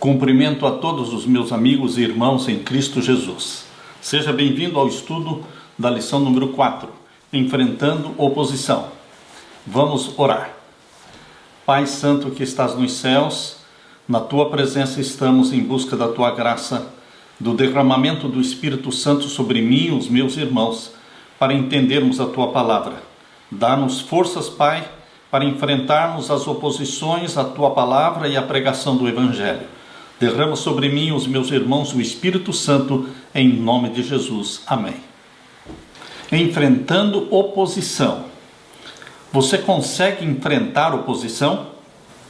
Cumprimento a todos os meus amigos e irmãos em Cristo Jesus. Seja bem-vindo ao estudo da lição número 4, Enfrentando Oposição. Vamos orar. Pai Santo que estás nos céus, na Tua presença estamos em busca da Tua graça, do derramamento do Espírito Santo sobre mim e os meus irmãos, para entendermos a Tua palavra. Dá-nos forças, Pai, para enfrentarmos as oposições à Tua palavra e à pregação do Evangelho. Derrama sobre mim e os meus irmãos o Espírito Santo, em nome de Jesus. Amém. Enfrentando oposição. Você consegue enfrentar oposição?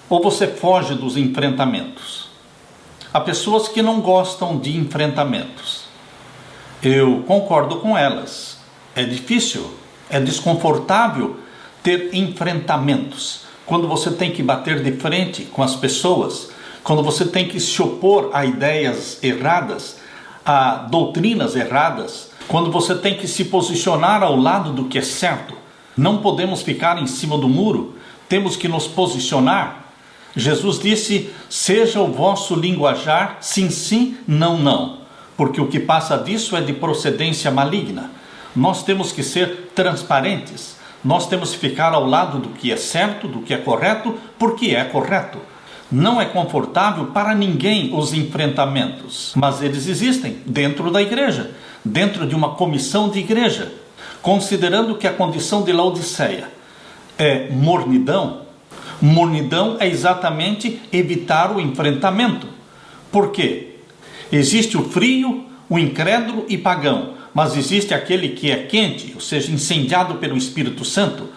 Ou você foge dos enfrentamentos? Há pessoas que não gostam de enfrentamentos. Eu concordo com elas. É difícil, é desconfortável ter enfrentamentos. Quando você tem que bater de frente com as pessoas, quando você tem que se opor a ideias erradas, a doutrinas erradas, quando você tem que se posicionar ao lado do que é certo. Não podemos ficar em cima do muro, temos que nos posicionar. Jesus disse, seja o vosso linguajar sim, sim, não, não, porque o que passa disso é de procedência maligna. Nós temos que ser transparentes, nós temos que ficar ao lado do que é certo, do que é correto, porque é correto. Não é confortável para ninguém os enfrentamentos, mas eles existem dentro da igreja, dentro de uma comissão de igreja. Considerando que a condição de Laodiceia é mornidão, mornidão é exatamente evitar o enfrentamento. Por quê? Existe o frio, o incrédulo e pagão, mas existe aquele que é quente, ou seja, incendiado pelo Espírito Santo.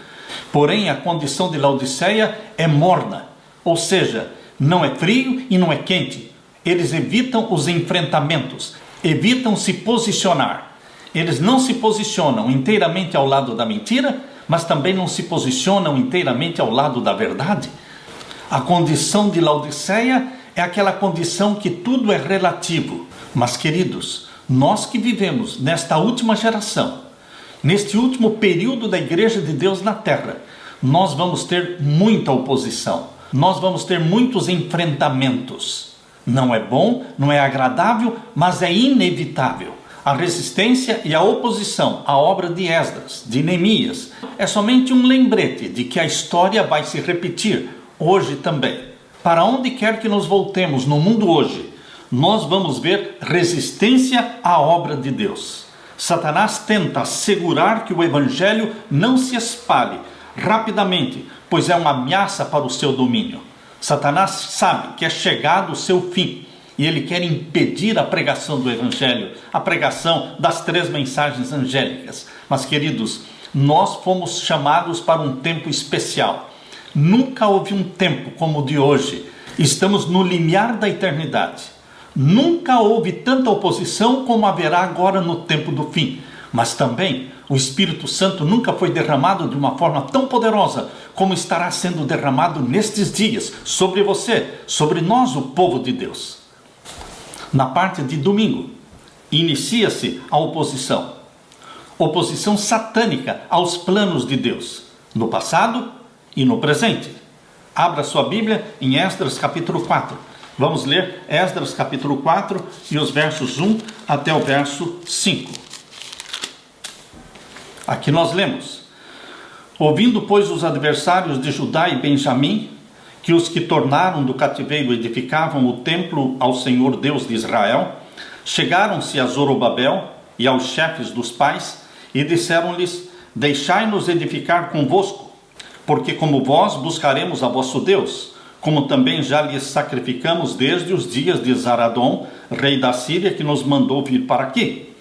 Porém, a condição de Laodiceia é morna, ou seja, não é frio e não é quente. Eles evitam os enfrentamentos, evitam se posicionar. Eles não se posicionam inteiramente ao lado da mentira, mas também não se posicionam inteiramente ao lado da verdade. A condição de Laodiceia é aquela condição que tudo é relativo. Mas, queridos, nós que vivemos nesta última geração, neste último período da Igreja de Deus na Terra, nós vamos ter muita oposição. Nós vamos ter muitos enfrentamentos. Não é bom, não é agradável, mas é inevitável. A resistência e a oposição à obra de Esdras, de Neemias, é somente um lembrete de que a história vai se repetir hoje também. Para onde quer que nos voltemos no mundo hoje, nós vamos ver resistência à obra de Deus. Satanás tenta assegurar que o Evangelho não se espalhe rapidamente, pois é uma ameaça para o seu domínio. Satanás sabe que é chegado o seu fim e ele quer impedir a pregação do Evangelho, a pregação das 3 mensagens angélicas. Mas, queridos, nós fomos chamados para um tempo especial. Nunca houve um tempo como o de hoje. Estamos no limiar da eternidade. Nunca houve tanta oposição como haverá agora no tempo do fim. Mas também o Espírito Santo nunca foi derramado de uma forma tão poderosa como estará sendo derramado nestes dias sobre você, sobre nós, o povo de Deus. Na parte de domingo, inicia-se a oposição. Oposição satânica aos planos de Deus, no passado e no presente. Abra sua Bíblia em Esdras capítulo 4. Vamos ler Esdras capítulo 4 e os versos 1 até o verso 5. Aqui nós lemos: ouvindo, pois, os adversários de Judá e Benjamim, que os que tornaram do cativeiro edificavam o templo ao Senhor Deus de Israel, chegaram-se a Zorobabel e aos chefes dos pais, e disseram-lhes: deixai-nos edificar convosco, porque como vós buscaremos a vosso Deus, como também já lhes sacrificamos desde os dias de Zaradom, rei da Síria, que nos mandou vir para aqui.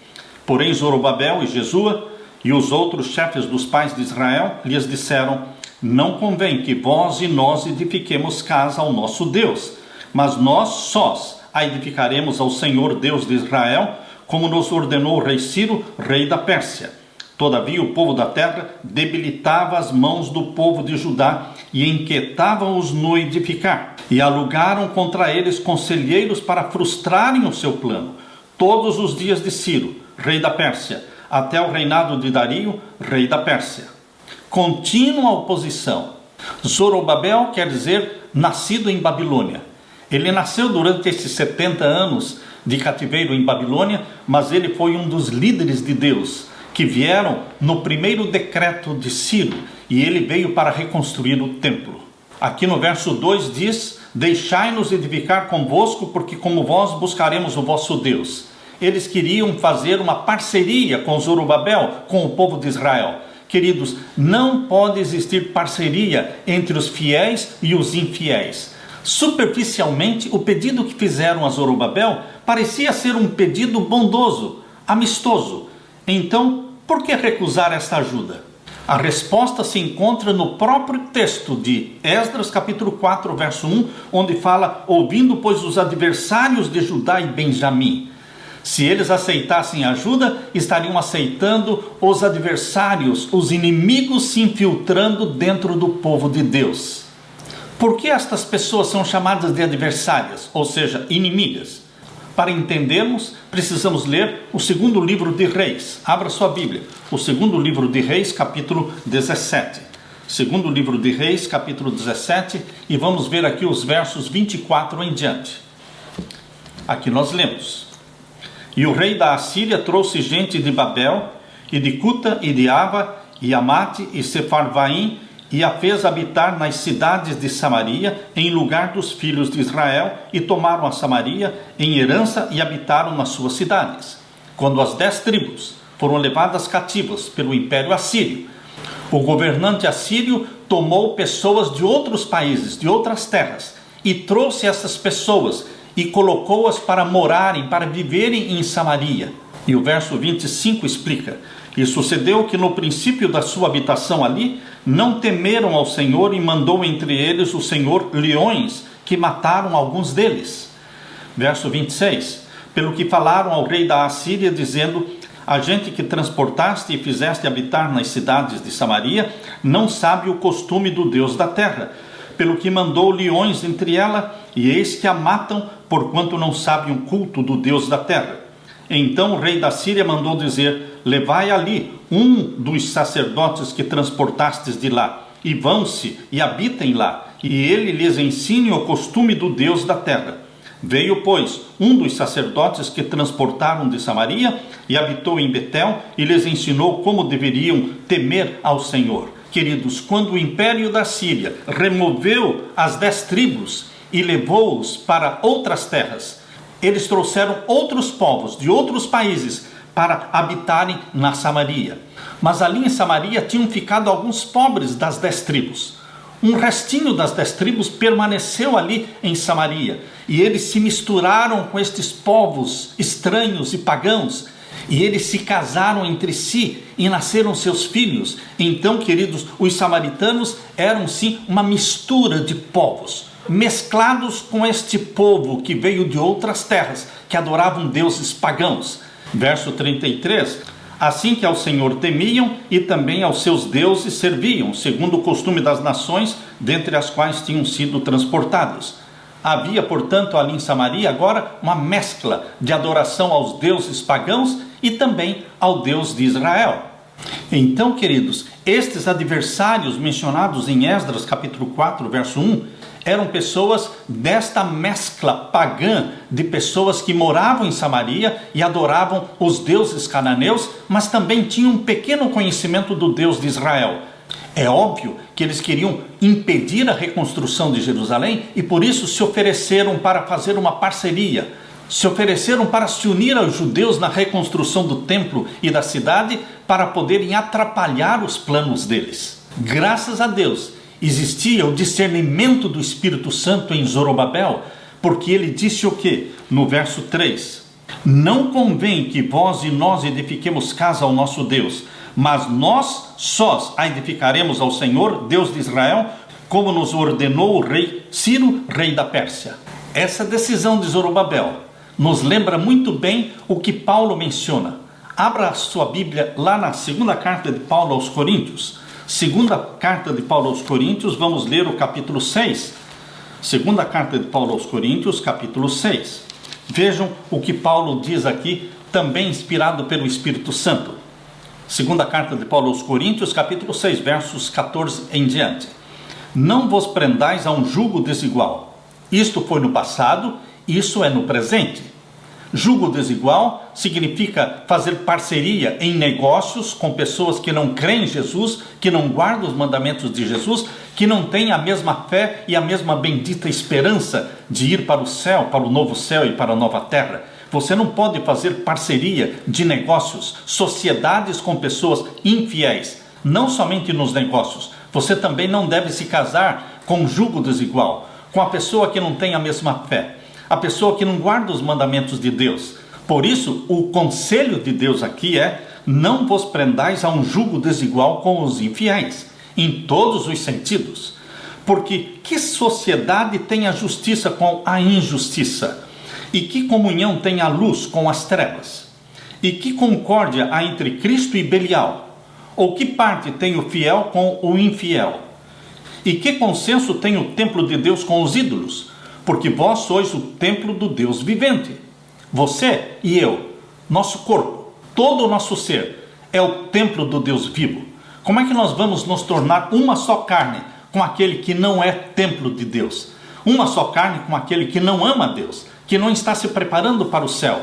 Porém Zorobabel e Jesua e os outros chefes dos pais de Israel lhes disseram: não convém que vós e nós edifiquemos casa ao nosso Deus, mas nós sós a edificaremos ao Senhor Deus de Israel, como nos ordenou o rei Ciro, rei da Pérsia. Todavia o povo da terra debilitava as mãos do povo de Judá e inquietavam-os no edificar, e alugaram contra eles conselheiros para frustrarem o seu plano, todos os dias de Ciro, rei da Pérsia, até o reinado de Dario, rei da Pérsia. Contínua oposição. Zorobabel quer dizer nascido em Babilônia. Ele nasceu durante esses 70 anos de cativeiro em Babilônia, mas ele foi um dos líderes de Deus que vieram no primeiro decreto de Ciro, e ele veio para reconstruir o templo. Aqui no verso 2 diz: deixai-nos edificar convosco, porque como vós buscaremos o vosso Deus. Eles queriam fazer uma parceria com Zorobabel, com o povo de Israel. Queridos, não pode existir parceria entre os fiéis e os infiéis. Superficialmente, o pedido que fizeram a Zorobabel parecia ser um pedido bondoso, amistoso. Então, por que recusar esta ajuda? A resposta se encontra no próprio texto de Esdras, capítulo 4, verso 1, onde fala: ouvindo, pois, os adversários de Judá e Benjamim. Se eles aceitassem ajuda, estariam aceitando os adversários, os inimigos se infiltrando dentro do povo de Deus. Por que estas pessoas são chamadas de adversárias, ou seja, inimigas? Para entendermos, precisamos ler o segundo livro de Reis. Abra sua Bíblia. O segundo livro de Reis, capítulo 17. Segundo livro de Reis, capítulo 17, e vamos ver aqui os versos 24 em diante. Aqui nós lemos: e o rei da Assíria trouxe gente de Babel, e de Cuta, e de Ava, e Amate, e Sefarvaim, e a fez habitar nas cidades de Samaria, em lugar dos filhos de Israel, e tomaram a Samaria em herança e habitaram nas suas cidades. Quando as 10 tribos foram levadas cativas pelo Império Assírio, o governante assírio tomou pessoas de outros países, de outras terras, e trouxe essas pessoas e colocou-as para morarem, para viverem em Samaria. E o verso 25 explica: e sucedeu que no princípio da sua habitação ali, não temeram ao Senhor, e mandou entre eles o Senhor leões, que mataram alguns deles. Verso 26, pelo que falaram ao rei da Assíria, dizendo: a gente que transportaste e fizeste habitar nas cidades de Samaria, não sabe o costume do Deus da terra, pelo que mandou leões entre ela, e eis que a matam, porquanto não sabem o culto do Deus da terra. Então o rei da Síria mandou dizer: levai ali um dos sacerdotes que transportastes de lá, e vão-se e habitem lá, e ele lhes ensine o costume do Deus da terra. Veio, pois, um dos sacerdotes que transportaram de Samaria, e habitou em Betel, e lhes ensinou como deveriam temer ao Senhor. Queridos, quando o império da Síria removeu as 10 tribos e levou-os para outras terras, eles trouxeram outros povos de outros países para habitarem na Samaria. Mas ali em Samaria tinham ficado alguns pobres das 10 tribos. Um restinho das 10 tribos permaneceu ali em Samaria, e eles se misturaram com estes povos estranhos e pagãos, e eles se casaram entre si e nasceram seus filhos. Então, queridos, os samaritanos eram sim uma mistura de povos, mesclados com este povo que veio de outras terras, que adoravam deuses pagãos. Verso 33, assim que ao Senhor temiam, e também aos seus deuses serviam, segundo o costume das nações, dentre as quais tinham sido transportados. Havia, portanto, ali em Samaria agora uma mescla de adoração aos deuses pagãos e também ao Deus de Israel. Então, queridos, estes adversários mencionados em Esdras capítulo 4, verso 1, eram pessoas desta mescla pagã de pessoas que moravam em Samaria e adoravam os deuses cananeus, mas também tinham um pequeno conhecimento do Deus de Israel. É óbvio que eles queriam impedir a reconstrução de Jerusalém e por isso se ofereceram para fazer uma parceria. Se ofereceram para se unir aos judeus na reconstrução do templo e da cidade para poderem atrapalhar os planos deles. Graças a Deus, existia o discernimento do Espírito Santo em Zorobabel, porque ele disse o quê? No verso 3: não convém que vós e nós edifiquemos casa ao nosso Deus, mas nós sós a edificaremos ao Senhor, Deus de Israel, como nos ordenou o rei Ciro, rei da Pérsia. Essa decisão de Zorobabel nos lembra muito bem o que Paulo menciona. Abra a sua Bíblia lá na segunda carta de Paulo aos Coríntios. Segunda carta de Paulo aos Coríntios, vamos ler o capítulo 6. Segunda carta de Paulo aos Coríntios, capítulo 6. Vejam o que Paulo diz aqui, também inspirado pelo Espírito Santo. Segunda carta de Paulo aos Coríntios, capítulo 6, versos 14 em diante. Não vos prendais a um jugo desigual. Isto foi no passado, isso é no presente. Jugo desigual significa fazer parceria em negócios com pessoas que não creem em Jesus, que não guardam os mandamentos de Jesus, que não têm a mesma fé e a mesma bendita esperança de ir para o céu, para o novo céu e para a nova terra. Você não pode fazer parceria de negócios, sociedades com pessoas infiéis, não somente nos negócios. Você também não deve se casar com jugo desigual, com a pessoa que não tem a mesma fé, a pessoa que não guarda os mandamentos de Deus. Por isso, o conselho de Deus aqui é: não vos prendais a um jugo desigual com os infiéis, em todos os sentidos. Porque que sociedade tem a justiça com a injustiça? E que comunhão tem a luz com as trevas? E que concórdia há entre Cristo e Belial? Ou que parte tem o fiel com o infiel? E que consenso tem o templo de Deus com os ídolos? Porque vós sois o templo do Deus vivente. Você e eu, nosso corpo, todo o nosso ser, é o templo do Deus vivo. Como é que nós vamos nos tornar uma só carne com aquele que não é templo de Deus? Uma só carne com aquele que não ama a Deus, que não está se preparando para o céu?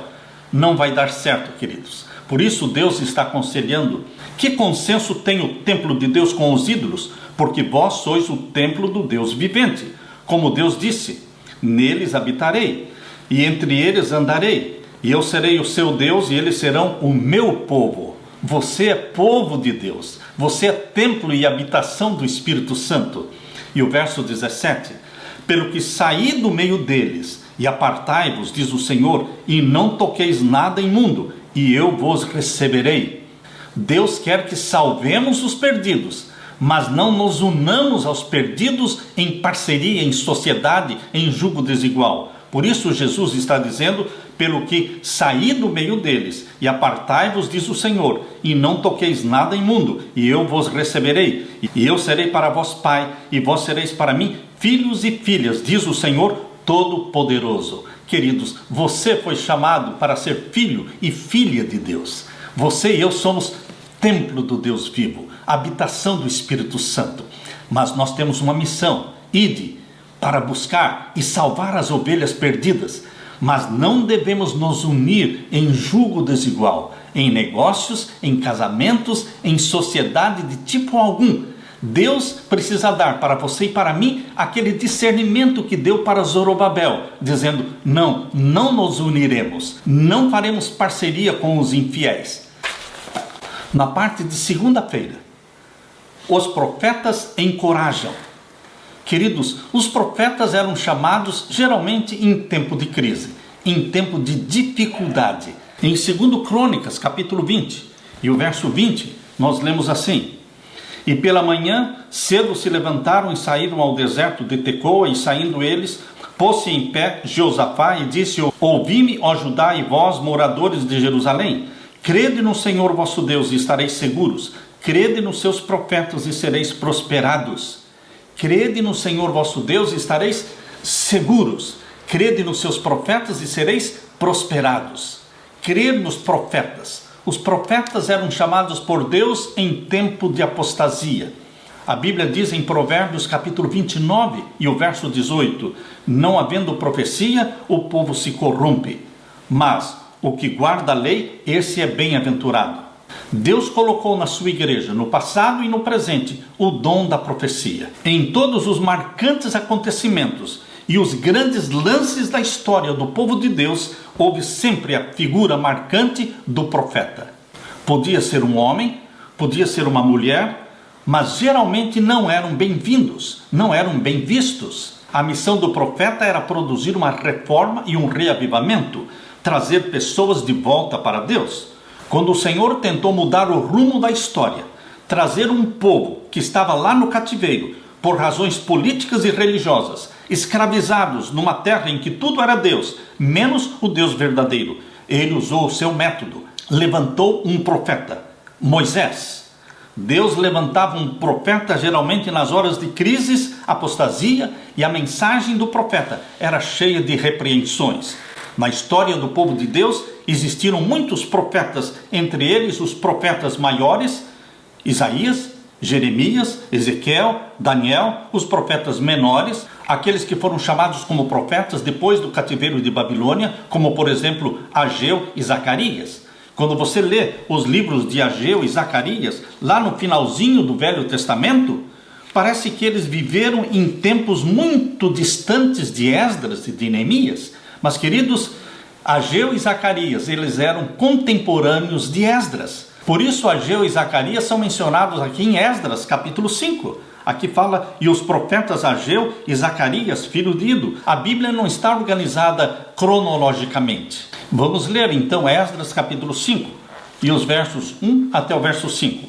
Não vai dar certo, queridos. Por isso Deus está aconselhando: que consenso tem o templo de Deus com os ídolos? Porque vós sois o templo do Deus vivente. Como Deus disse: neles habitarei, e entre eles andarei, e eu serei o seu Deus, e eles serão o meu povo. Você é povo de Deus, você é templo e habitação do Espírito Santo. E o verso 17: pelo que saí do meio deles, e apartai-vos, diz o Senhor, e não toqueis nada imundo, e eu vos receberei. Deus quer que salvemos os perdidos, mas não nos unamos aos perdidos em parceria, em sociedade, em jugo desigual. Por isso Jesus está dizendo: pelo que saí do meio deles, e apartai-vos, diz o Senhor, e não toqueis nada imundo, e eu vos receberei, e eu serei para vós pai, e vós sereis para mim filhos e filhas, diz o Senhor Todo-Poderoso. Queridos, você foi chamado para ser filho e filha de Deus. Você e eu somos templo do Deus vivo, habitação do Espírito Santo. Mas nós temos uma missão: ide para buscar e salvar as ovelhas perdidas. Mas não devemos nos unir em jugo desigual, em negócios, em casamentos, em sociedade de tipo algum. Deus precisa dar para você e para mim aquele discernimento que deu para Zorobabel, dizendo: não nos uniremos, não faremos parceria com os infiéis. Na parte de segunda-feira, os profetas encorajam. Queridos, os profetas eram chamados geralmente em tempo de crise, em tempo de dificuldade. Em 2 Crônicas, capítulo 20, e o verso 20, nós lemos assim: e pela manhã cedo se levantaram e saíram ao deserto de Tecoa, e saindo eles, pôs-se em pé Jeosafá e disse: ouvi-me, ó Judá, e vós, moradores de Jerusalém, crede no Senhor vosso Deus e estareis seguros, crede nos seus profetas e sereis prosperados. Crede no Senhor vosso Deus e estareis seguros, crede nos seus profetas e sereis prosperados. Crer nos profetas. Os profetas eram chamados por Deus em tempo de apostasia. A Bíblia diz em Provérbios capítulo 29 e o verso 18: não havendo profecia, o povo se corrompe, mas o que guarda a lei, esse é bem-aventurado. Deus colocou na sua igreja, no passado e no presente, o dom da profecia. Em todos os marcantes acontecimentos e os grandes lances da história do povo de Deus, houve sempre a figura marcante do profeta. Podia ser um homem, podia ser uma mulher, mas geralmente não eram bem-vindos, não eram bem vistos. A missão do profeta era produzir uma reforma e um reavivamento, trazer pessoas de volta para Deus. Quando o Senhor tentou mudar o rumo da história, trazer um povo que estava lá no cativeiro, por razões políticas e religiosas, escravizados numa terra em que tudo era Deus, menos o Deus verdadeiro, ele usou o seu método, levantou um profeta, Moisés. Deus levantava um profeta geralmente nas horas de crises, apostasia, e a mensagem do profeta era cheia de repreensões. Na história do povo de Deus existiram muitos profetas, entre eles os profetas maiores, Isaías, Jeremias, Ezequiel, Daniel, os profetas menores, aqueles que foram chamados como profetas depois do cativeiro de Babilônia, como por exemplo Ageu e Zacarias. Quando você lê os livros de Ageu e Zacarias, lá no finalzinho do Velho Testamento, parece que eles viveram em tempos muito distantes de Esdras e de Neemias. Mas, queridos, Ageu e Zacarias, eles eram contemporâneos de Esdras. Por isso, Ageu e Zacarias são mencionados aqui em Esdras, capítulo 5. Aqui fala, e os profetas Ageu e Zacarias, filho de Ido. A Bíblia não está organizada cronologicamente. Vamos ler então Esdras, capítulo 5, e os versos 1 até o verso 5.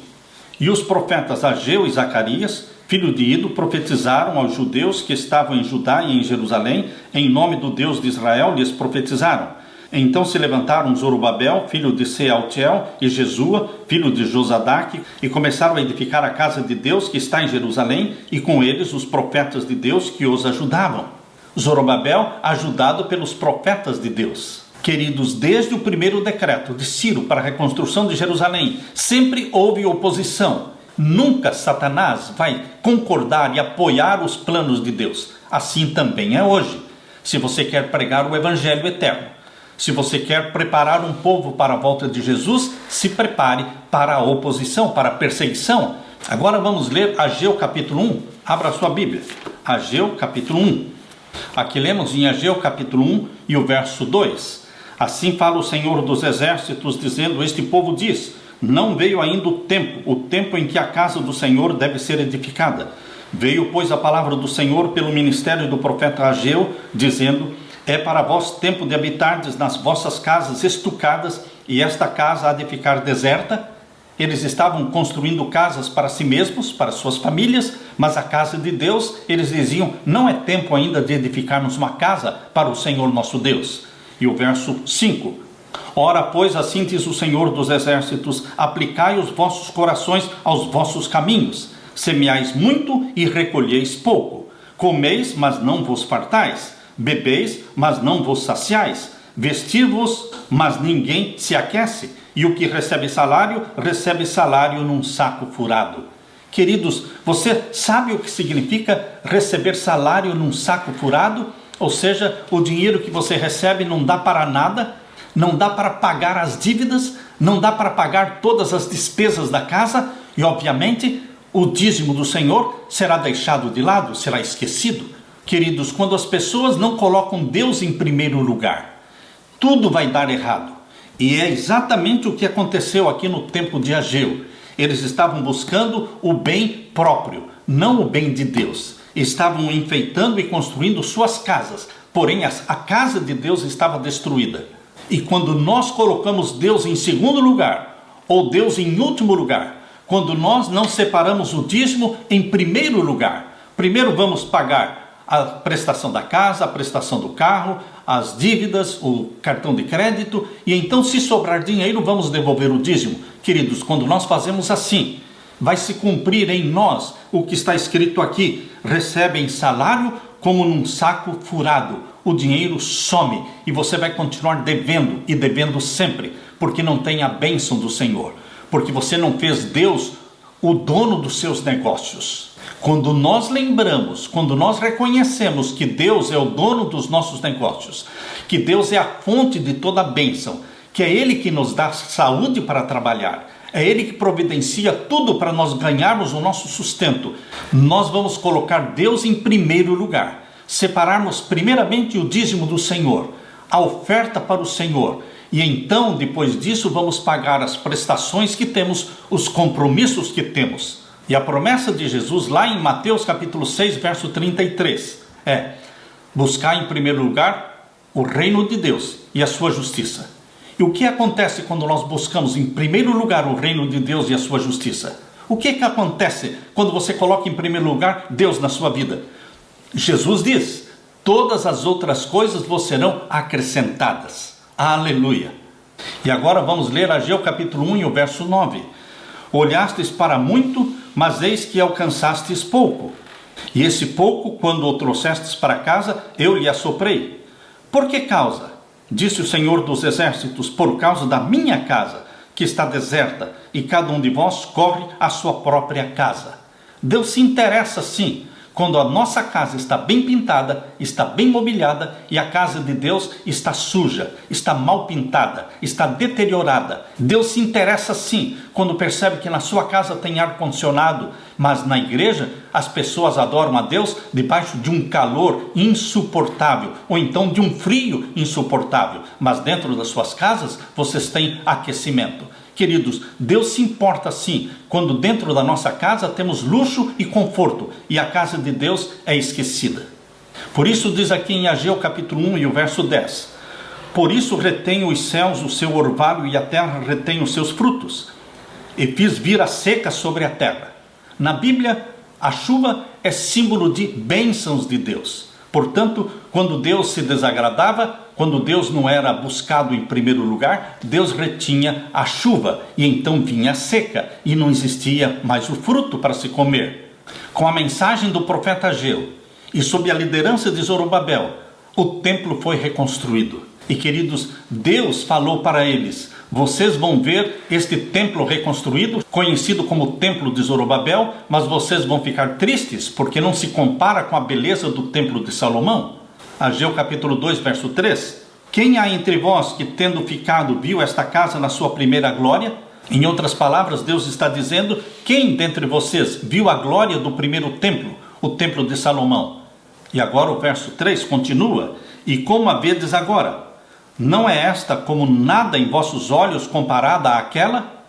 E os profetas Ageu e Zacarias, filho de Ido, profetizaram aos judeus que estavam em Judá e em Jerusalém, em nome do Deus de Israel, lhes profetizaram. Então se levantaram Zorobabel, filho de Sealtiel, e Jesua, filho de Josadaque, e começaram a edificar a casa de Deus que está em Jerusalém, e com eles os profetas de Deus que os ajudavam. Zorobabel, ajudado pelos profetas de Deus. Queridos, desde o primeiro decreto de Ciro para a reconstrução de Jerusalém, sempre houve oposição. Nunca Satanás vai concordar e apoiar os planos de Deus. Assim também é hoje. Se você quer pregar o Evangelho eterno, se você quer preparar um povo para a volta de Jesus, se prepare para a oposição, para a perseguição. Agora vamos ler Ageu capítulo 1. Abra sua Bíblia. Ageu capítulo 1. Aqui lemos em Ageu capítulo 1 e o verso 2. Assim fala o Senhor dos Exércitos, dizendo: este povo diz, não veio ainda o tempo em que a casa do Senhor deve ser edificada. Veio, pois, a palavra do Senhor pelo ministério do profeta Ageu, dizendo: é para vós tempo de habitardes nas vossas casas estucadas, e esta casa há de ficar deserta. Eles estavam construindo casas para si mesmos, para suas famílias, mas a casa de Deus, eles diziam, não é tempo ainda de edificarmos uma casa para o Senhor nosso Deus. E o verso 5. Ora, pois, assim diz o Senhor dos Exércitos, aplicai os vossos corações aos vossos caminhos, semeais muito e recolheis pouco, comeis, mas não vos fartais, bebeis, mas não vos saciais, vestir-vos, mas ninguém se aquece, e o que recebe salário num saco furado. Queridos, você sabe o que significa receber salário num saco furado? Ou seja, o dinheiro que você recebe não dá para nada, não dá para pagar as dívidas, não dá para pagar todas as despesas da casa, e obviamente o dízimo do Senhor será deixado de lado, será esquecido. Queridos, quando as pessoas não colocam Deus em primeiro lugar, tudo vai dar errado. E é exatamente o que aconteceu aqui no tempo de Ageu. Eles estavam buscando o bem próprio, não o bem de Deus. Estavam enfeitando e construindo suas casas, porém a casa de Deus estava destruída. E quando nós colocamos Deus em segundo lugar, ou Deus em último lugar, quando nós não separamos o dízimo em primeiro lugar, primeiro vamos pagar a prestação da casa, a prestação do carro, as dívidas, o cartão de crédito, e então, se sobrar dinheiro, vamos devolver o dízimo. Queridos, quando nós fazemos assim, vai se cumprir em nós o que está escrito aqui: recebem salário como num saco furado. O dinheiro some e você vai continuar devendo, e devendo sempre, porque não tem a bênção do Senhor, porque você não fez Deus o dono dos seus negócios. Quando nós lembramos, quando nós reconhecemos que Deus é o dono dos nossos negócios, que Deus é a fonte de toda a bênção, que é Ele que nos dá saúde para trabalhar, é Ele que providencia tudo para nós ganharmos o nosso sustento, nós vamos colocar Deus em primeiro lugar, separarmos primeiramente o dízimo do Senhor, a oferta para o Senhor, e então, depois disso, vamos pagar as prestações que temos, os compromissos que temos. E a promessa de Jesus lá em Mateus capítulo 6, verso 33, é: buscar em primeiro lugar o reino de Deus e a sua justiça. E o que acontece quando nós buscamos em primeiro lugar o reino de Deus e a sua justiça? O que acontece quando você coloca em primeiro lugar Deus na sua vida? Jesus diz: todas as outras coisas vos serão acrescentadas. Aleluia! E agora vamos ler Ageu capítulo 1 e o verso 9. Olhastes para muito, mas eis que alcançastes pouco. E esse pouco, quando o trouxestes para casa, eu lhe assoprei. Por que causa? Disse o Senhor dos Exércitos: por causa da minha casa, que está deserta, e cada um de vós corre à sua própria casa. Deus se interessa, sim, quando a nossa casa está bem pintada, está bem mobiliada e a casa de Deus está suja, está mal pintada, está deteriorada. Deus se interessa sim quando percebe que na sua casa tem ar-condicionado, mas na igreja as pessoas adoram a Deus debaixo de um calor insuportável, ou então de um frio insuportável, mas dentro das suas casas vocês têm aquecimento. Queridos, Deus se importa sim quando dentro da nossa casa temos luxo e conforto e a casa de Deus é esquecida. Por isso diz aqui em Ageu capítulo 1 e o verso 10: por isso retenho os céus o seu orvalho e a terra retém os seus frutos, e fiz vir a seca sobre a terra. Na Bíblia, a chuva é símbolo de bênçãos de Deus. Portanto, quando Deus se desagradava, quando Deus não era buscado em primeiro lugar, Deus retinha a chuva e então vinha a seca e não existia mais o fruto para se comer. Com a mensagem do profeta Ageu e sob a liderança de Zorobabel, o templo foi reconstruído. E queridos, Deus falou para eles: vocês vão ver este templo reconstruído, conhecido como Templo de Zorobabel, mas vocês vão ficar tristes, porque não se compara com a beleza do Templo de Salomão. Ageu capítulo 2, verso 3. Quem há entre vós que, tendo ficado, viu esta casa na sua primeira glória? Em outras palavras, Deus está dizendo: quem dentre vocês viu a glória do primeiro templo, o Templo de Salomão? E agora o verso 3 continua: e como a vedes agora? Não é esta como nada em vossos olhos comparada àquela?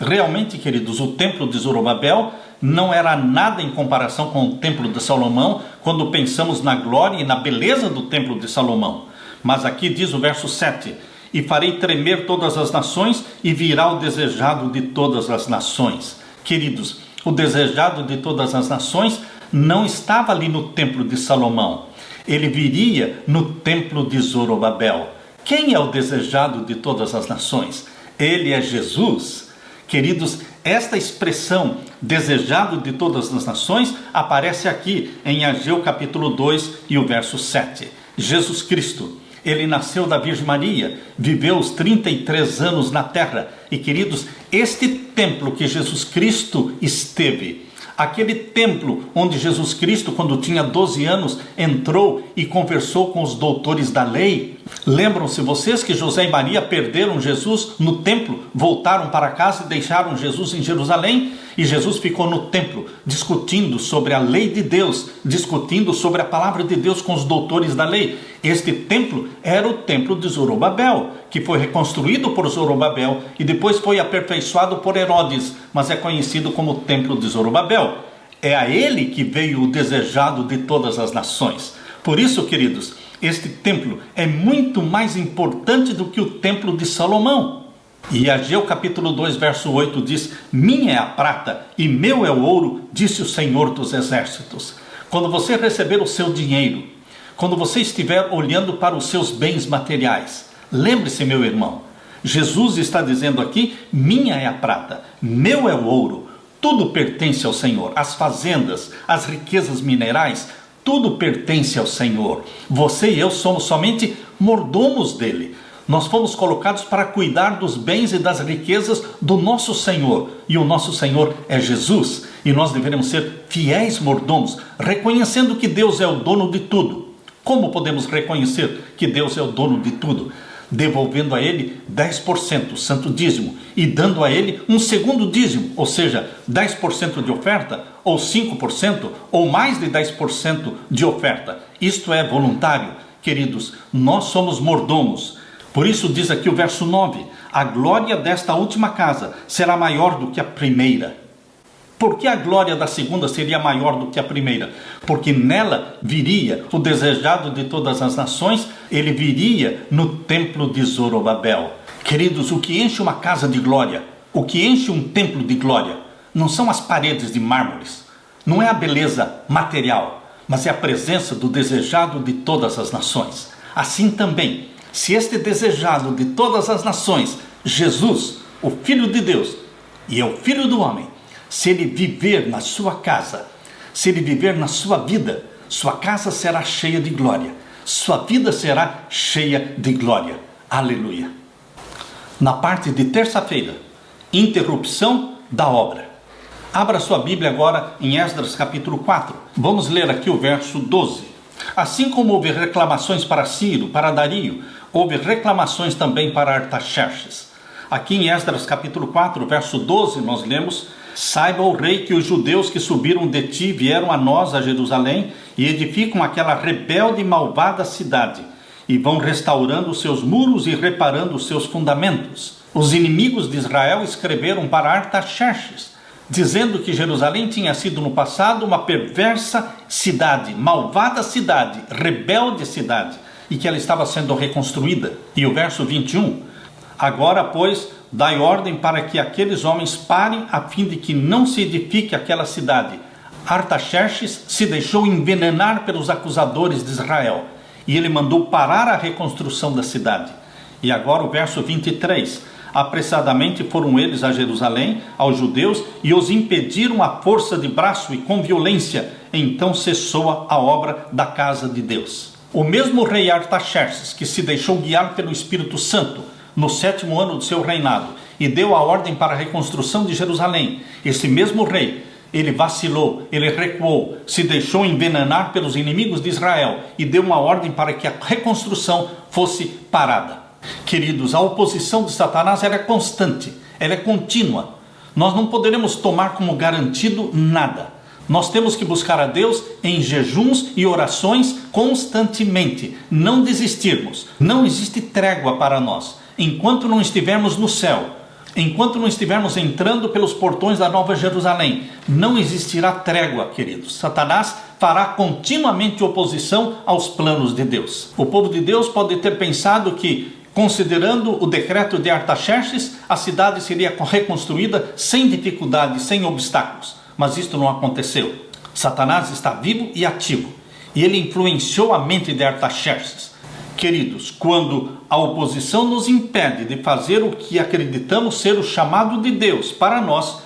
Realmente, queridos, o templo de Zorobabel não era nada em comparação com o templo de Salomão, quando pensamos na glória e na beleza do templo de Salomão. Mas aqui diz o verso 7: e farei tremer todas as nações, e virá o desejado de todas as nações. Queridos, o desejado de todas as nações não estava ali no templo de Salomão. Ele viria no templo de Zorobabel. Quem é o desejado de todas as nações? Ele é Jesus. Queridos, esta expressão, desejado de todas as nações, aparece aqui em Ageu capítulo 2 e o verso 7. Jesus Cristo, ele nasceu da Virgem Maria, viveu os 33 anos na terra. E queridos, este templo que Jesus Cristo esteve, aquele templo onde Jesus Cristo, quando tinha 12 anos, entrou e conversou com os doutores da lei. Lembram-se vocês que José e Maria perderam Jesus no templo, voltaram para casa e deixaram Jesus em Jerusalém? E Jesus ficou no templo, discutindo sobre a lei de Deus, discutindo sobre a palavra de Deus com os doutores da lei. Este templo era o templo de Zorobabel, que foi reconstruído por Zorobabel e depois foi aperfeiçoado por Herodes, mas é conhecido como o templo de Zorobabel. É a ele que veio o desejado de todas as nações. Por isso, queridos, este templo é muito mais importante do que o templo de Salomão. E Ageu capítulo 2, verso 8 diz: minha é a prata e meu é o ouro, disse o Senhor dos Exércitos. Quando você receber o seu dinheiro, quando você estiver olhando para os seus bens materiais, lembre-se, meu irmão, Jesus está dizendo aqui: minha é a prata, meu é o ouro, tudo pertence ao Senhor. As fazendas, as riquezas minerais, tudo pertence ao Senhor. Você e eu somos somente mordomos dele. Nós fomos colocados para cuidar dos bens e das riquezas do nosso Senhor. E o nosso Senhor é Jesus. E nós devemos ser fiéis mordomos, reconhecendo que Deus é o dono de tudo. Como podemos reconhecer que Deus é o dono de tudo? Devolvendo a Ele 10%, santo dízimo, e dando a Ele um segundo dízimo, ou seja, 10% de oferta, ou 5%, ou mais de 10% de oferta. Isto é voluntário. Queridos, nós somos mordomos. Por isso diz aqui o verso 9: a glória desta última casa será maior do que a primeira. Por que a glória da segunda seria maior do que a primeira? Porque nela viria o desejado de todas as nações, ele viria no templo de Zorobabel. Queridos, o que enche uma casa de glória, o que enche um templo de glória, não são as paredes de mármores, não é a beleza material, mas é a presença do desejado de todas as nações. Assim também, se este desejado de todas as nações, Jesus, o Filho de Deus, e é o Filho do homem, se ele viver na sua casa, se ele viver na sua vida, sua casa será cheia de glória, sua vida será cheia de glória. Aleluia. Na parte de terça-feira, interrupção da obra. Abra sua Bíblia agora em Esdras capítulo 4. Vamos ler aqui o verso 12. Assim como houve reclamações para Ciro, para Dario, houve reclamações também para Artaxerxes. Aqui em Esdras capítulo 4, verso 12, nós lemos: saiba o rei que os judeus que subiram de ti vieram a nós, a Jerusalém, e edificam aquela rebelde e malvada cidade, e vão restaurando os seus muros e reparando os seus fundamentos. Os inimigos de Israel escreveram para Artaxerxes, dizendo que Jerusalém tinha sido no passado uma perversa cidade, malvada cidade, rebelde cidade, e que ela estava sendo reconstruída. E o verso 21, agora, pois, dai ordem para que aqueles homens parem, a fim de que não se edifique aquela cidade. Artaxerxes se deixou envenenar pelos acusadores de Israel, e ele mandou parar a reconstrução da cidade. E agora o verso 23, apressadamente foram eles a Jerusalém, aos judeus, e os impediram à força de braço e com violência. Então cessou a obra da casa de Deus. O mesmo rei Artaxerxes, que se deixou guiar pelo Espírito Santo no 7º ano do seu reinado e deu a ordem para a reconstrução de Jerusalém, esse mesmo rei, ele vacilou, ele recuou, se deixou envenenar pelos inimigos de Israel e deu uma ordem para que a reconstrução fosse parada. Queridos, a oposição de Satanás ela é constante, ela é contínua. Nós não poderemos tomar como garantido nada. Nós temos que buscar a Deus em jejuns e orações constantemente, não desistirmos. Não existe trégua para nós. Enquanto não estivermos no céu, enquanto não estivermos entrando pelos portões da Nova Jerusalém, não existirá trégua, queridos. Satanás fará continuamente oposição aos planos de Deus. O povo de Deus pode ter pensado que, considerando o decreto de Artaxerxes, a cidade seria reconstruída sem dificuldade, sem obstáculos. Mas isto não aconteceu. Satanás está vivo e ativo, e ele influenciou a mente de Artaxerxes. Queridos, quando a oposição nos impede de fazer o que acreditamos ser o chamado de Deus para nós,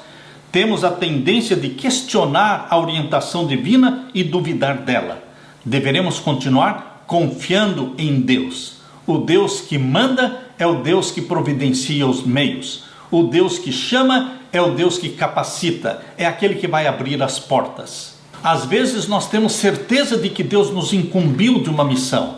temos a tendência de questionar a orientação divina e duvidar dela. Deveremos continuar confiando em Deus. O Deus que manda é o Deus que providencia os meios. O Deus que chama é o Deus que capacita, é aquele que vai abrir as portas. Às vezes nós temos certeza de que Deus nos incumbiu de uma missão,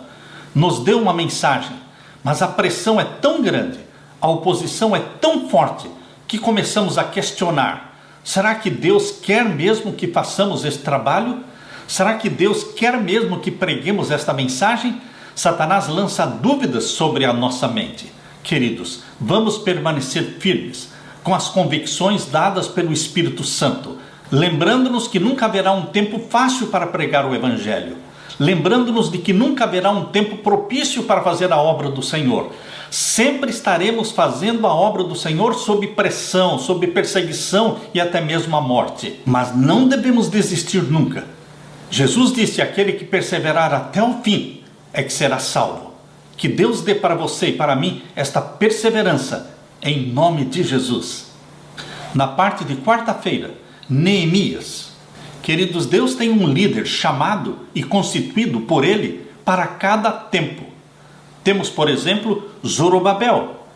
nos deu uma mensagem, mas a pressão é tão grande, a oposição é tão forte, que começamos a questionar: será que Deus quer mesmo que façamos esse trabalho? Será que Deus quer mesmo que preguemos esta mensagem? Satanás lança dúvidas sobre a nossa mente. Queridos, vamos permanecer firmes com as convicções dadas pelo Espírito Santo, lembrando-nos que nunca haverá um tempo fácil para pregar o Evangelho, lembrando-nos de que nunca haverá um tempo propício para fazer a obra do Senhor. Sempre estaremos fazendo a obra do Senhor sob pressão, sob perseguição e até mesmo a morte. Mas não devemos desistir nunca. Jesus disse: aquele que perseverar até o fim é que será salvo. Que Deus dê para você e para mim esta perseverança, em nome de Jesus. Na parte de quarta-feira, Neemias. Queridos, Deus tem um líder chamado e constituído por ele para cada tempo. Temos, por exemplo, Zorobabel.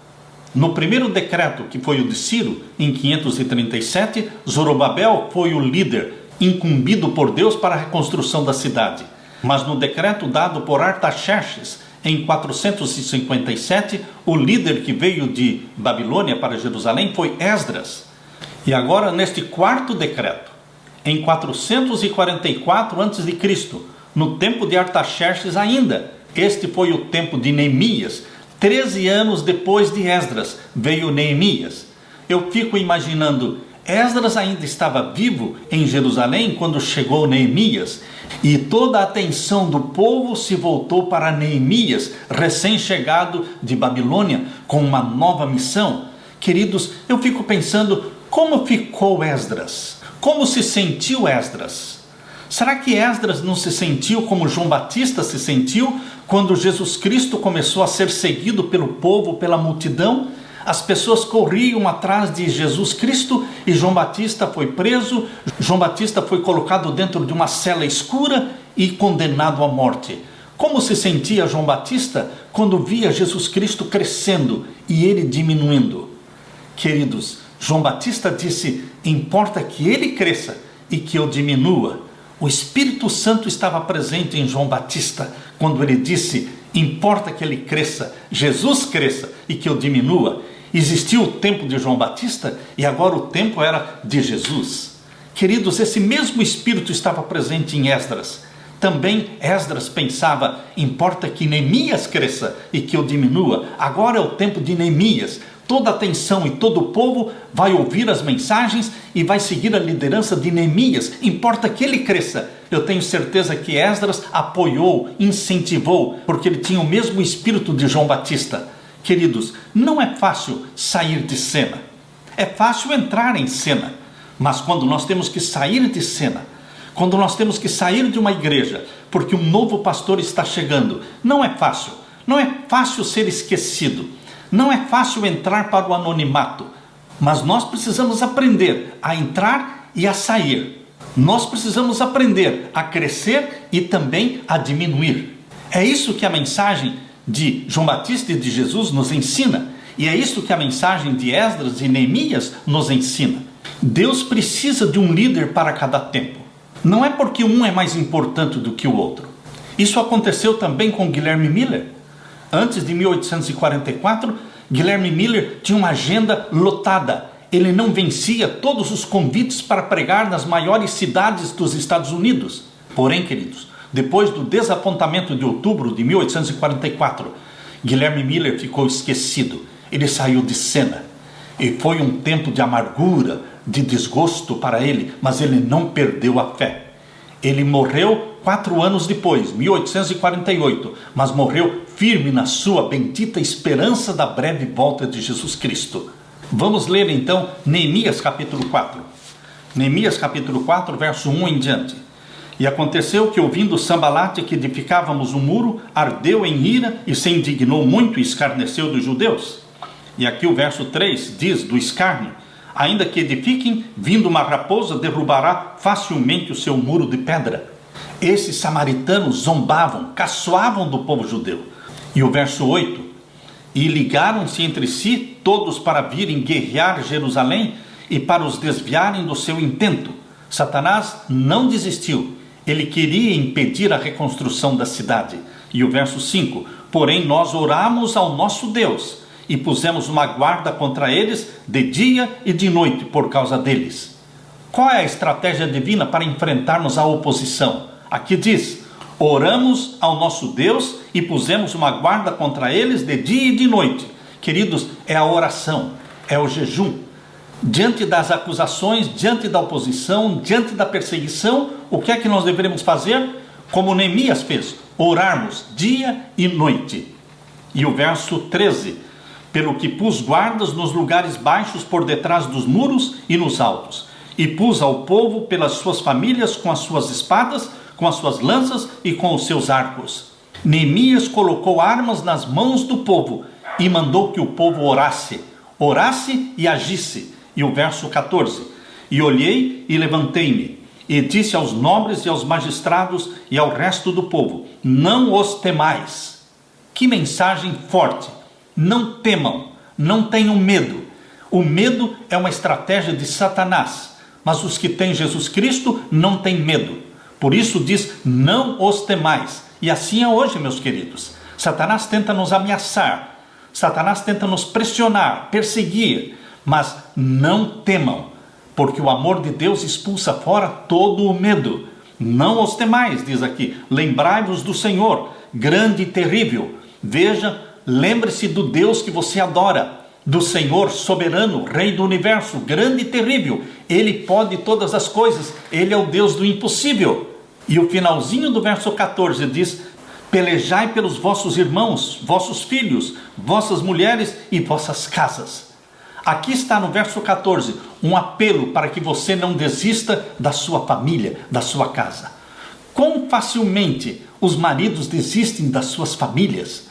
No primeiro decreto, que foi o de Ciro, em 537, Zorobabel foi o líder incumbido por Deus para a reconstrução da cidade. Mas no decreto dado por Artaxerxes, em 457, o líder que veio de Babilônia para Jerusalém foi Esdras. E agora, neste quarto decreto, em 444 a.C., no tempo de Artaxerxes ainda, este foi o tempo de Neemias. 13 anos depois de Esdras veio Neemias. Eu fico imaginando, Esdras ainda estava vivo em Jerusalém quando chegou Neemias, e toda a atenção do povo se voltou para Neemias, recém-chegado de Babilônia, com uma nova missão. Queridos, eu fico pensando, como ficou Esdras? Como se sentiu Esdras? Será que Esdras não se sentiu como João Batista se sentiu quando Jesus Cristo começou a ser seguido pelo povo, pela multidão? As pessoas corriam atrás de Jesus Cristo e João Batista foi preso, João Batista foi colocado dentro de uma cela escura e condenado à morte. Como se sentia João Batista quando via Jesus Cristo crescendo e ele diminuindo? Queridos, João Batista disse: importa que ele cresça e que eu diminua. O Espírito Santo estava presente em João Batista quando ele disse: importa que ele cresça, Jesus cresça e que eu diminua. Existiu o tempo de João Batista e agora o tempo era de Jesus. Queridos, esse mesmo Espírito estava presente em Esdras. Também Esdras pensava: importa que Neemias cresça e que eu diminua. Agora é o tempo de Neemias. Toda a atenção e todo o povo vai ouvir as mensagens e vai seguir a liderança de Neemias. Importa que ele cresça. Eu tenho certeza que Esdras apoiou, incentivou, porque ele tinha o mesmo espírito de João Batista. Queridos, não é fácil sair de cena. É fácil entrar em cena. Mas quando nós temos que sair de cena, quando nós temos que sair de uma igreja, porque um novo pastor está chegando, não é fácil. Não é fácil ser esquecido. Não é fácil entrar para o anonimato, mas nós precisamos aprender a entrar e a sair. Nós precisamos aprender a crescer e também a diminuir. É isso que a mensagem de João Batista e de Jesus nos ensina, e é isso que a mensagem de Esdras e Neemias nos ensina. Deus precisa de um líder para cada tempo. Não é porque um é mais importante do que o outro. Isso aconteceu também com Guilherme Miller. Antes de 1844, Guilherme Miller tinha uma agenda lotada. Ele não vencia todos os convites para pregar nas maiores cidades dos Estados Unidos. Porém, queridos, depois do desapontamento de outubro de 1844, Guilherme Miller ficou esquecido. Ele saiu de cena. E foi um tempo de amargura, de desgosto para ele, mas ele não perdeu a fé. Ele morreu 4 anos depois, 1848, mas morreu firme na sua bendita esperança da breve volta de Jesus Cristo. Vamos ler então Neemias capítulo 4. Neemias capítulo 4, verso 1 em diante. E aconteceu que, ouvindo Sambalate que edificávamos um muro, ardeu em ira e se indignou muito e escarneceu dos judeus. E aqui o verso 3 diz do escárnio: ainda que edifiquem, vindo uma raposa derrubará facilmente o seu muro de pedra. Esses samaritanos zombavam, caçoavam do povo judeu. E o verso 8: e ligaram-se entre si todos para virem guerrear Jerusalém e para os desviarem do seu intento. Satanás não desistiu. Ele queria impedir a reconstrução da cidade. E o verso 5: porém nós oramos ao nosso Deus e pusemos uma guarda contra eles de dia e de noite por causa deles. Qual é a estratégia divina para enfrentarmos a oposição? Aqui diz: oramos ao nosso Deus e pusemos uma guarda contra eles de dia e de noite. Queridos, é a oração, é o jejum. Diante das acusações, diante da oposição, diante da perseguição, o que é que nós deveremos fazer? Como Neemias fez: orarmos dia e noite. E o verso 13: pelo que pus guardas nos lugares baixos por detrás dos muros e nos altos, e pus ao povo pelas suas famílias com as suas espadas, com as suas lanças e com os seus arcos. Neemias colocou armas nas mãos do povo e mandou que o povo orasse e agisse. E o verso 14: e olhei e levantei-me, e disse aos nobres e aos magistrados e ao resto do povo: não os temais. Que mensagem forte! Não temam, não tenham medo. O medo é uma estratégia de Satanás, mas os que têm Jesus Cristo não têm medo. Por isso diz: não os temais. E assim é hoje, meus queridos. Satanás tenta nos ameaçar, Satanás tenta nos pressionar, perseguir, mas não temam, porque o amor de Deus expulsa fora todo o medo. Não os temais, diz aqui. Lembrai-vos do Senhor, grande e terrível. Veja, lembre-se do Deus que você adora, do Senhor soberano, Rei do universo, grande e terrível. Ele pode todas as coisas, Ele é o Deus do impossível. E o finalzinho do verso 14 diz: pelejai pelos vossos irmãos, vossos filhos, vossas mulheres e vossas casas. Aqui está no verso 14 um apelo para que você não desista da sua família, da sua casa. Quão facilmente os maridos desistem das suas famílias.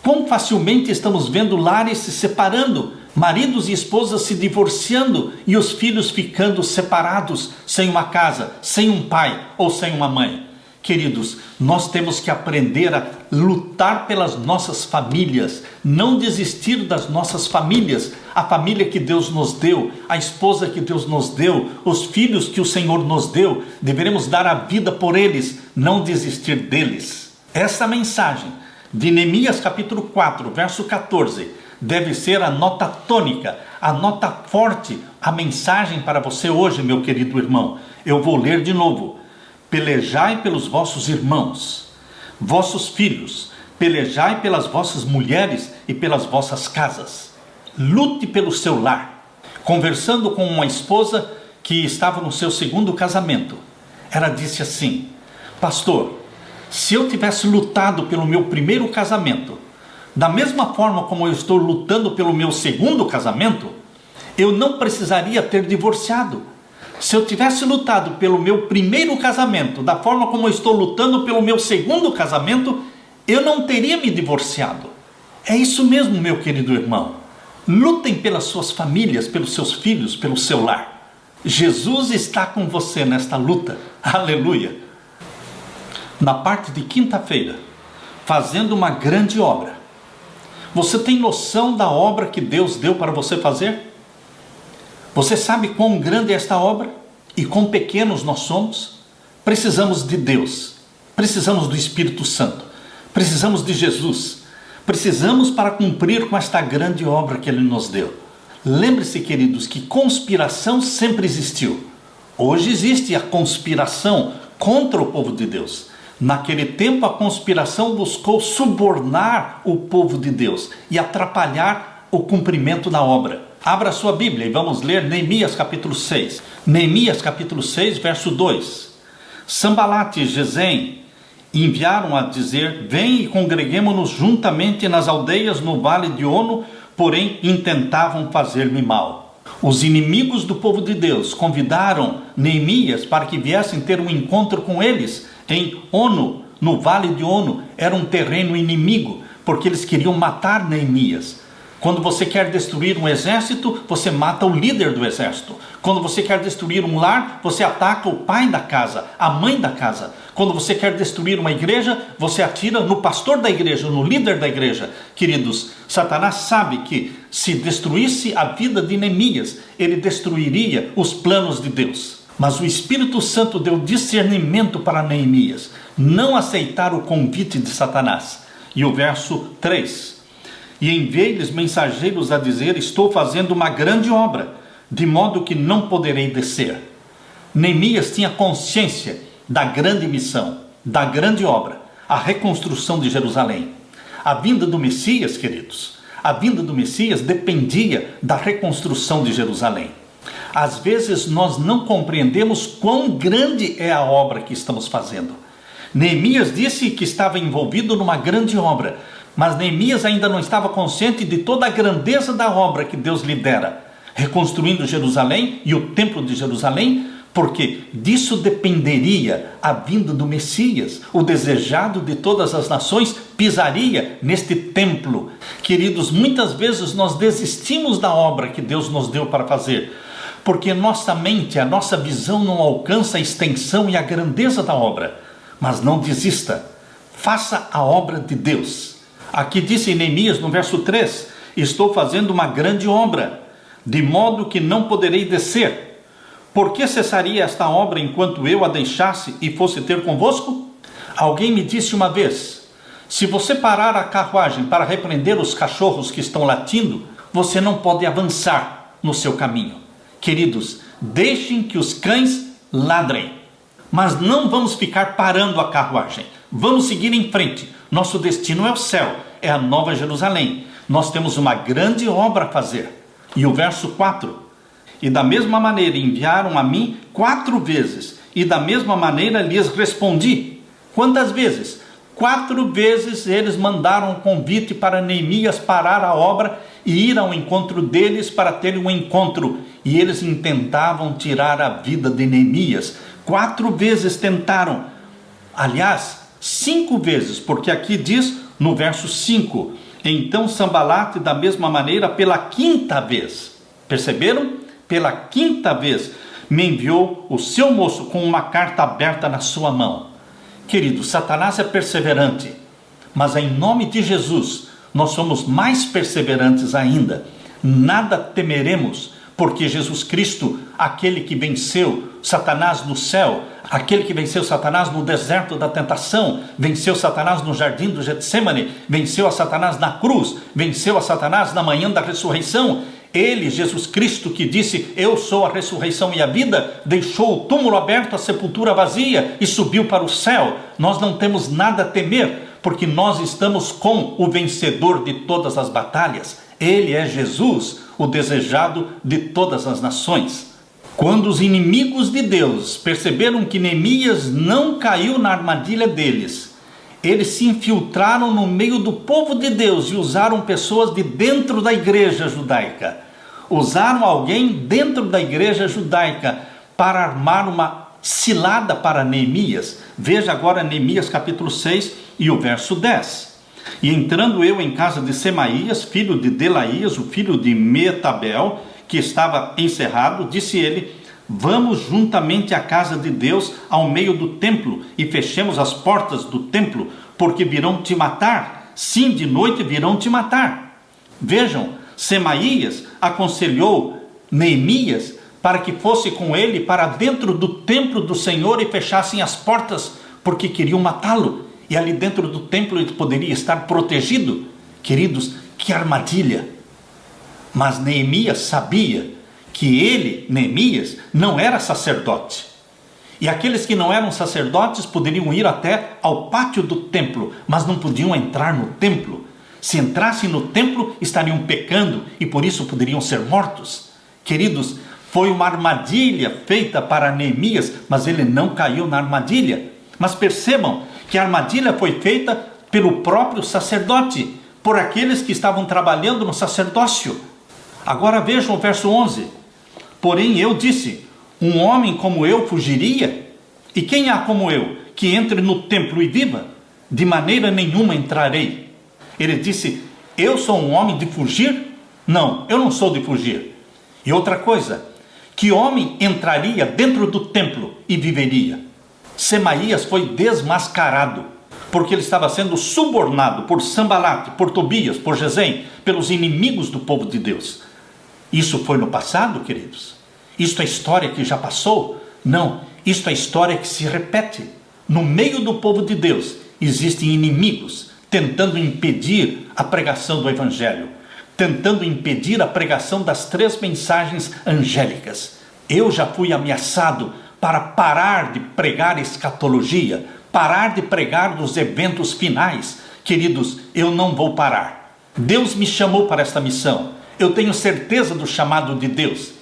Quão facilmente estamos vendo lares se separando, maridos e esposas se divorciando e os filhos ficando separados, sem uma casa, sem um pai ou sem uma mãe. Queridos, nós temos que aprender a lutar pelas nossas famílias, não desistir das nossas famílias, a família que Deus nos deu, a esposa que Deus nos deu, os filhos que o Senhor nos deu, devemos dar a vida por eles, não desistir deles. Essa mensagem de Neemias capítulo 4, verso 14, deve ser a nota tônica, a nota forte, a mensagem para você hoje, meu querido irmão. Eu vou ler de novo. Pelejai pelos vossos irmãos, vossos filhos, pelejai pelas vossas mulheres e pelas vossas casas. Lute pelo seu lar. Conversando com uma esposa que estava no seu segundo casamento, ela disse assim: pastor, se eu tivesse lutado pelo meu primeiro casamento, da mesma forma como eu estou lutando pelo meu segundo casamento, eu não precisaria ter divorciado. Se eu tivesse lutado pelo meu primeiro casamento, da forma como eu estou lutando pelo meu segundo casamento, eu não teria me divorciado. É isso mesmo, meu querido irmão. Lutem pelas suas famílias, pelos seus filhos, pelo seu lar. Jesus está com você nesta luta. Aleluia! Na parte de quinta-feira, fazendo uma grande obra. Você tem noção da obra que Deus deu para você fazer? Você sabe quão grande é esta obra? E quão pequenos nós somos? Precisamos de Deus. Precisamos do Espírito Santo. Precisamos de Jesus. Precisamos para cumprir com esta grande obra que Ele nos deu. Lembre-se, queridos, que conspiração sempre existiu. Hoje existe a conspiração contra o povo de Deus. Naquele tempo a conspiração buscou subornar o povo de Deus e atrapalhar o cumprimento da obra. Abra sua Bíblia e vamos ler Neemias capítulo 6. Neemias capítulo 6, verso 2. Sanbalat e Gesem enviaram a dizer: vem e congreguemo-nos juntamente nas aldeias no vale de Ono, porém intentavam fazer-me mal. Os inimigos do povo de Deus convidaram Neemias para que viessem ter um encontro com eles em Ono, no vale de Ono. Era um terreno inimigo, porque eles queriam matar Neemias. Quando você quer destruir um exército, você mata o líder do exército. Quando você quer destruir um lar, você ataca o pai da casa, a mãe da casa. Quando você quer destruir uma igreja, você atira no pastor da igreja, no líder da igreja. Queridos, Satanás sabe que se destruísse a vida de Neemias, ele destruiria os planos de Deus. Mas o Espírito Santo deu discernimento para Neemias não aceitar o convite de Satanás. E o verso 3: e enviei-lhes mensageiros a dizer: estou fazendo uma grande obra, de modo que não poderei descer. Neemias tinha consciência da grande missão, da grande obra, a reconstrução de Jerusalém. A vinda do Messias, queridos, a vinda do Messias dependia da reconstrução de Jerusalém. Às vezes nós não compreendemos quão grande é a obra que estamos fazendo. Neemias disse que estava envolvido numa grande obra, mas Neemias ainda não estava consciente de toda a grandeza da obra que Deus lhe dera, reconstruindo Jerusalém e o templo de Jerusalém, porque disso dependeria a vinda do Messias. O desejado de todas as nações pisaria neste templo. Queridos, muitas vezes nós desistimos da obra que Deus nos deu para fazer, porque nossa mente, a nossa visão não alcança a extensão e a grandeza da obra. Mas não desista, faça a obra de Deus. Aqui disse Neemias no verso 3: estou fazendo uma grande obra, de modo que não poderei descer. Por que cessaria esta obra enquanto eu a deixasse e fosse ter convosco? Alguém me disse uma vez: se você parar a carruagem para repreender os cachorros que estão latindo, você não pode avançar no seu caminho. Queridos, deixem que os cães ladrem, mas não vamos ficar parando a carruagem. Vamos seguir em frente. Nosso destino é o céu, é a Nova Jerusalém. Nós temos uma grande obra a fazer. E o verso 4: e da mesma maneira enviaram a mim 4 vezes, e da mesma maneira lhes respondi. Quantas vezes? 4 vezes eles mandaram um convite para Neemias parar a obra e ir ao encontro deles para ter um encontro. E eles intentavam tirar a vida de Neemias. 4 vezes tentaram. Aliás, 5 vezes, porque aqui diz no verso 5: então Sanbalat da mesma maneira pela 5ª vez. Perceberam? Pela 5ª vez me enviou o seu moço com uma carta aberta na sua mão. Querido, Satanás é perseverante, mas em nome de Jesus, nós somos mais perseverantes ainda. Nada temeremos, porque Jesus Cristo, aquele que venceu Satanás no céu, aquele que venceu Satanás no deserto da tentação, venceu Satanás no jardim do Getsêmani, venceu a Satanás na cruz, venceu a Satanás na manhã da ressurreição. Ele, Jesus Cristo, que disse: eu sou a ressurreição e a vida, deixou o túmulo aberto, a sepultura vazia e subiu para o céu. Nós não temos nada a temer, porque nós estamos com o vencedor de todas as batalhas. Ele é Jesus, o desejado de todas as nações. Quando os inimigos de Deus perceberam que Neemias não caiu na armadilha deles, eles se infiltraram no meio do povo de Deus e usaram pessoas de dentro da igreja judaica. Usaram alguém dentro da igreja judaica para armar uma cilada para Neemias. Veja agora Neemias capítulo 6 e o verso 10. E entrando eu em casa de Semaías, filho de Delaías, o filho de Metabel, que estava encerrado, disse ele: vamos juntamente à casa de Deus, ao meio do templo, e fechemos as portas do templo, porque virão te matar. Sim, de noite virão te matar. Vejam, Semaías aconselhou Neemias para que fosse com ele para dentro do templo do Senhor e fechassem as portas, porque queriam matá-lo. E ali dentro do templo ele poderia estar protegido. Queridos, que armadilha! Mas Neemias sabia que ele, Neemias, não era sacerdote. E aqueles que não eram sacerdotes poderiam ir até ao pátio do templo, mas não podiam entrar no templo. Se entrassem no templo, estariam pecando e por isso poderiam ser mortos. Queridos, foi uma armadilha feita para Neemias, mas ele não caiu na armadilha. Mas percebam que a armadilha foi feita pelo próprio sacerdote, por aqueles que estavam trabalhando no sacerdócio. Agora vejam o verso 11. Porém eu disse: um homem como eu fugiria? E quem há como eu, que entre no templo e viva? De maneira nenhuma entrarei. Ele disse: eu sou um homem de fugir? Não, eu não sou de fugir. E outra coisa, que homem entraria dentro do templo e viveria? Semaías foi desmascarado, porque ele estava sendo subornado por Sambalate, por Tobias, por Gesem, pelos inimigos do povo de Deus. Isso foi no passado, queridos? Isto é história que já passou? Não, isto é história que se repete. No meio do povo de Deus existem inimigos tentando impedir a pregação do Evangelho, tentando impedir a pregação das 3 mensagens angélicas. Eu já fui ameaçado para parar de pregar escatologia, parar de pregar dos eventos finais. Queridos, eu não vou parar. Deus me chamou para esta missão. Eu tenho certeza do chamado de Deus.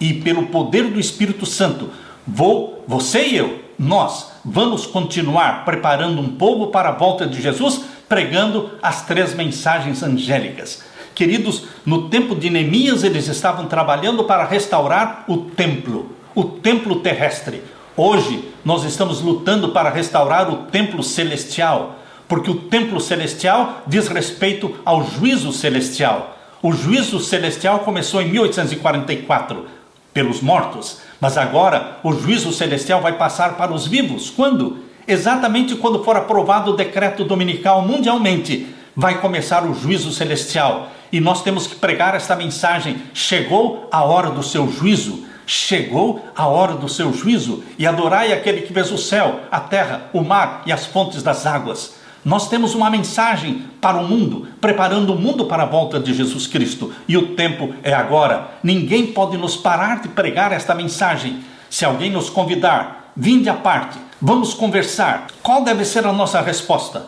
E pelo poder do Espírito Santo, você e eu, nós vamos continuar preparando um povo para a volta de Jesus, pregando as 3 mensagens angélicas. Queridos, no tempo de Neemias, eles estavam trabalhando para restaurar o templo terrestre. Hoje, nós estamos lutando para restaurar o templo celestial, porque o templo celestial diz respeito ao juízo celestial. O juízo celestial começou em 1844, pelos mortos, mas agora o juízo celestial vai passar para os vivos. Quando? Exatamente quando for aprovado o decreto dominical mundialmente, vai começar o juízo celestial. E nós temos que pregar esta mensagem: chegou a hora do seu juízo. Chegou a hora do seu juízo, e adorai aquele que fez o céu, a terra, o mar e as fontes das águas. Nós temos uma mensagem para o mundo, preparando o mundo para a volta de Jesus Cristo, e o tempo é agora. Ninguém pode nos parar de pregar esta mensagem. Se alguém nos convidar, vinde à parte, vamos conversar. Qual deve ser a nossa resposta?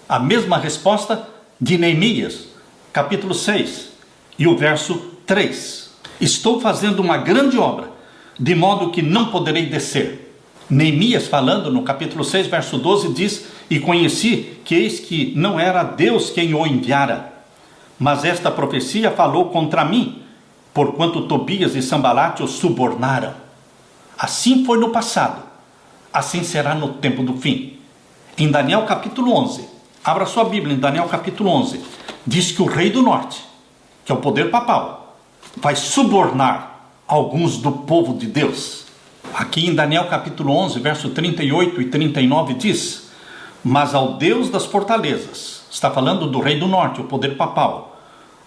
A mesma resposta de Neemias, capítulo 6 e o verso 3. Estou fazendo uma grande obra, de modo que não poderei descer. Neemias, falando no capítulo 6, verso 12, diz: e conheci que eis que não era Deus quem o enviara, mas esta profecia falou contra mim, porquanto Tobias e Sambalate o subornaram. Assim foi no passado, assim será no tempo do fim. Em Daniel capítulo 11, abra sua Bíblia em Daniel capítulo 11, diz que o rei do norte, que é o poder papal, vai subornar alguns do povo de Deus. Aqui em Daniel capítulo 11, verso 38 e 39 diz: Mas ao Deus das fortalezas, está falando do rei do norte, o poder papal,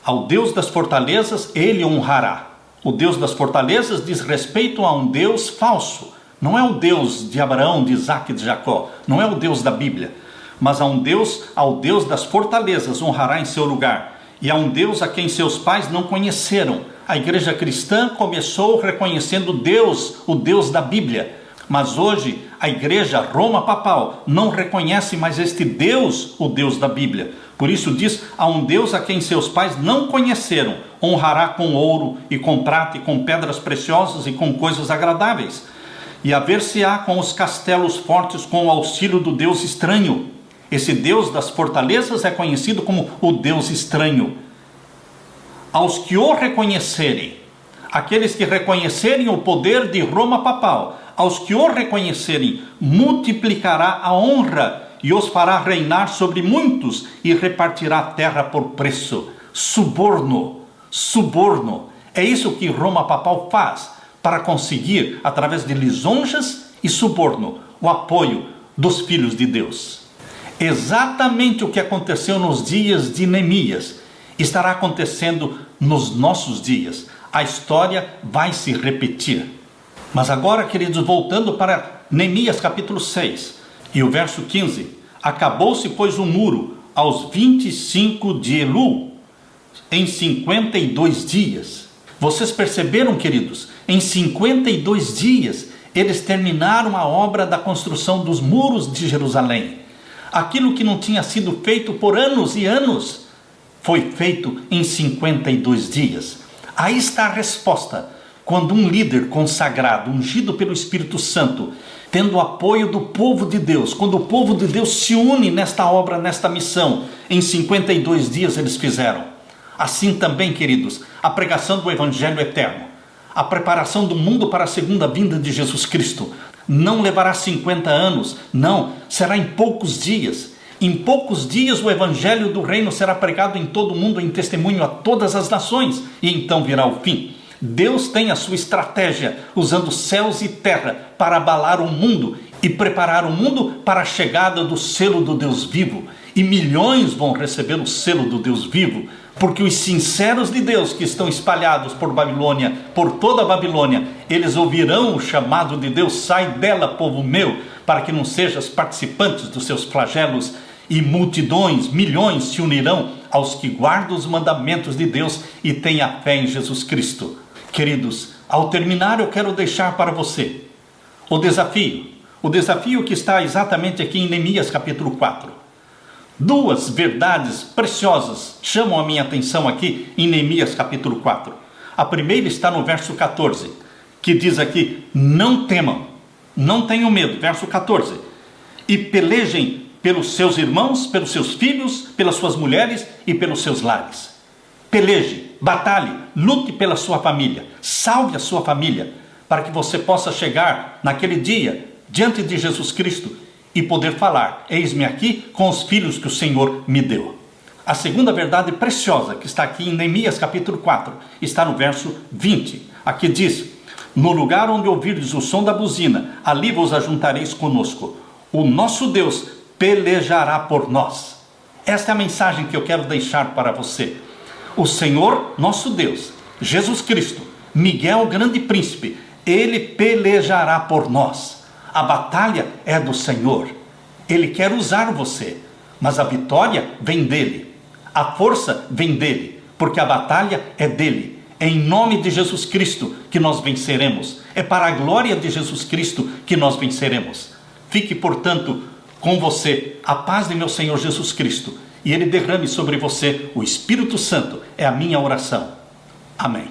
ao Deus das fortalezas ele honrará. O Deus das fortalezas diz respeito a um Deus falso. Não é o Deus de Abraão, de Isaac e de Jacó. Não é o Deus da Bíblia. Mas ao Deus das fortalezas honrará em seu lugar. E a um Deus a quem seus pais não conheceram. A igreja cristã começou reconhecendo Deus, o Deus da Bíblia. Mas hoje a igreja Roma papal não reconhece mais este Deus, o Deus da Bíblia. Por isso diz, a um Deus a quem seus pais não conheceram, honrará com ouro e com prata e com pedras preciosas e com coisas agradáveis. E haver-se-á com os castelos fortes com o auxílio do Deus estranho. Esse Deus das fortalezas é conhecido como o Deus estranho. Aos que o reconhecerem, aqueles que reconhecerem o poder de Roma papal, aos que o reconhecerem, multiplicará a honra e os fará reinar sobre muitos e repartirá a terra por preço. Suborno, suborno. É isso que Roma papal faz para conseguir, através de lisonjas e suborno, o apoio dos filhos de Deus. Exatamente o que aconteceu nos dias de Neemias estará acontecendo nos nossos dias. A história vai se repetir. Mas agora, queridos, voltando para Neemias capítulo 6 e o verso 15. Acabou-se, pois, o muro aos 25 de Elul, em 52 dias. Vocês perceberam, queridos? Em 52 dias, eles terminaram a obra da construção dos muros de Jerusalém. Aquilo que não tinha sido feito por anos e anos, foi feito em 52 dias. Aí está a resposta. Quando um líder consagrado, ungido pelo Espírito Santo, tendo o apoio do povo de Deus, quando o povo de Deus se une nesta obra, nesta missão, em 52 dias eles fizeram. Assim também, queridos, a pregação do Evangelho eterno, a preparação do mundo para a segunda vinda de Jesus Cristo, não levará 50 anos, não, será em poucos dias. Em poucos dias o Evangelho do Reino será pregado em todo o mundo em testemunho a todas as nações, e então virá o fim. Deus tem a sua estratégia, usando céus e terra para abalar o mundo e preparar o mundo para a chegada do selo do Deus vivo. E milhões vão receber o selo do Deus vivo, porque os sinceros de Deus que estão espalhados por Babilônia, por toda a Babilônia, eles ouvirão o chamado de Deus: sai dela, povo meu, para que não sejas participantes dos seus flagelos. E multidões, milhões se unirão aos que guardam os mandamentos de Deus e têm a fé em Jesus Cristo. Queridos, ao terminar eu quero deixar para você o desafio que está exatamente aqui em Neemias capítulo 4. Duas verdades preciosas chamam a minha atenção aqui em Neemias capítulo 4. A primeira está no verso 14, que diz aqui: não temam, não tenham medo, verso 14, e pelejem pelos seus irmãos, pelos seus filhos, pelas suas mulheres e pelos seus lares. Peleje, batalhe, lute pela sua família, salve a sua família, para que você possa chegar naquele dia diante de Jesus Cristo e poder falar: eis-me aqui com os filhos que o Senhor me deu. A segunda verdade preciosa que está aqui em Neemias capítulo 4 está no verso 20. Aqui diz: no lugar onde ouvirdes o som da buzina, ali vos ajuntareis conosco. O nosso Deus pelejará por nós. Esta é a mensagem que eu quero deixar para você. O Senhor, nosso Deus, Jesus Cristo, Miguel, grande príncipe, ele pelejará por nós. A batalha é do Senhor. Ele quer usar você, mas a vitória vem dele. A força vem dele, porque a batalha é dele. É em nome de Jesus Cristo que nós venceremos. É para a glória de Jesus Cristo que nós venceremos. Fique, portanto, com você a paz de meu Senhor Jesus Cristo, e Ele derrame sobre você o Espírito Santo. É a minha oração. Amém.